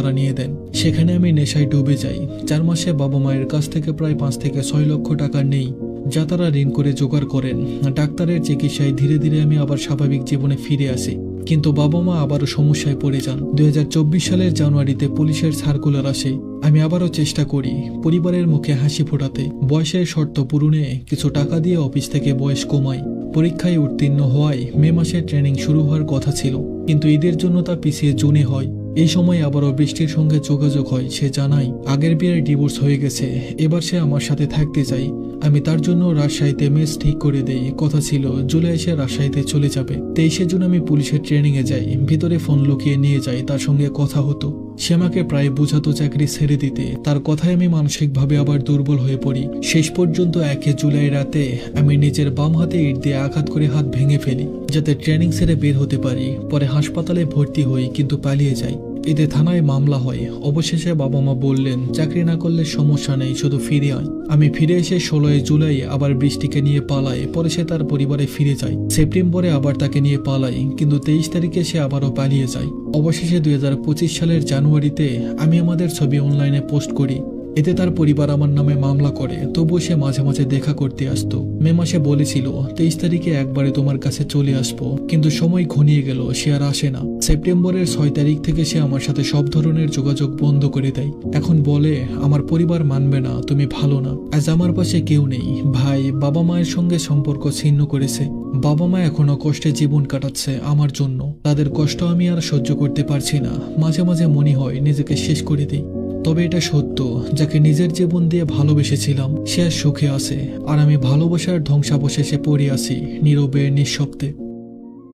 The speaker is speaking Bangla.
তারা নিয়ে দেন। সেখানে আমি নেশায় ডুবে যাই। 4 মাসে বাবা মায়ের কাছ থেকে প্রায় 5 থেকে 6 লক্ষ টাকা নেই, যা তারা ঋণ করে জোগাড় করেন। ডাক্তারের চিকিৎসায় ধীরে ধীরে আমি আবার স্বাভাবিক জীবনে ফিরে আসি, কিন্তু বাবা মা আবারও সমস্যায় পড়ে যান। 2024 সালের জানুয়ারিতে পুলিশের সার্কুলার আসে। আমি আবারও চেষ্টা করি পরিবারের মুখে হাসি ফোটাতে। বয়সের শর্ত পূরণে কিছু টাকা দিয়ে অফিস থেকে বয়স কমাই। পরীক্ষায় উত্তীর্ণ হওয়ায় মে মাসে ট্রেনিং শুরু হওয়ার কথা ছিল, কিন্তু ঈদের জন্য তা পিছিয়ে জুনে হয়। এই সময় আবারও বৃষ্টির সঙ্গে যোগাযোগ হয়। সে জানায় আগের বিয়ের ডিভোর্স হয়ে গেছে, এবার সে আমার সাথে থাকতে চাই। আমি তার জন্য রাজশাহীতে মেস ঠিক করে দেই। কথা ছিল জুলাই সে রাজশাহীতে চলে যাবে। 23শে জুন আমি পুলিশের ট্রেনিংয়ে যাই। ভিতরে ফোন লুকিয়ে নিয়ে যাই, তার সঙ্গে কথা হতো। সে আমাকে প্রায় বোঝাতো চাকরি ছেড়ে দিতে। তার কথায় আমি মানসিকভাবে আবার দুর্বল হয়ে পড়ি। শেষ পর্যন্ত 1 জুলাই রাতে আমি নিজের বাম হাতে ইট দিয়ে আঘাত করে হাত ভেঙে ফেলি, যাতে ট্রেনিং ছেড়ে বের হতে পারি। পরে হাসপাতালে ভর্তি হই, কিন্তু পালিয়ে যাই। এতে থানায় মামলা হয়। অবশেষে বাবা মা বললেন চাকরি না করলে সমস্যা নেই, শুধু ফিরে আয়। আমি ফিরে এসে 16 জুলাই আবার বৃষ্টিকে নিয়ে পালাই। পরে সে তার পরিবারে ফিরে যায়। সেপ্টেম্বরে আবার তাকে নিয়ে পালাই, কিন্তু 23 তারিখে সে আবারও পালিয়ে যায়। অবশেষে 2025 সালের জানুয়ারিতে আমি আমাদের ছবি অনলাইনে পোস্ট করি। এতে তার পরিবার আমার নামে মামলা করে। তবুও সে মাঝে মাঝে দেখা করতে আসতো। মে মাসে বলেছিল 23 তারিখে একবারে তোমার কাছে চলে আসবো, কিন্তু সময় ঘনিয়ে গেল, সে আর আসে না। সেপ্টেম্বরের 6 তারিখ থেকে সে আমার সাথে সব ধরনের যোগাযোগ বন্ধ করে দেয়। এখন বলে আমার পরিবার মানবে না, তুমি ভালো না। আজ আমার পাশে কেউ নেই। ভাই বাবা মায়ের সঙ্গে সম্পর্ক ছিন্ন করেছে। বাবা মা এখনো কষ্টে জীবন কাটাচ্ছে আমার জন্য। তাদের কষ্ট আমি আর সহ্য করতে পারছি না। মাঝে মাঝে মনে হয় নিজেকে শেষ করে দিই। তবে এটা সত্য, যাকে নিজের জীবন দিয়ে ভালোবেসেছিলাম সে আর সুখে আছে, আর আমি ভালোবাসার ধ্বংসাবশেষে পড়ে আছি নীরবে, নিঃশব্দে।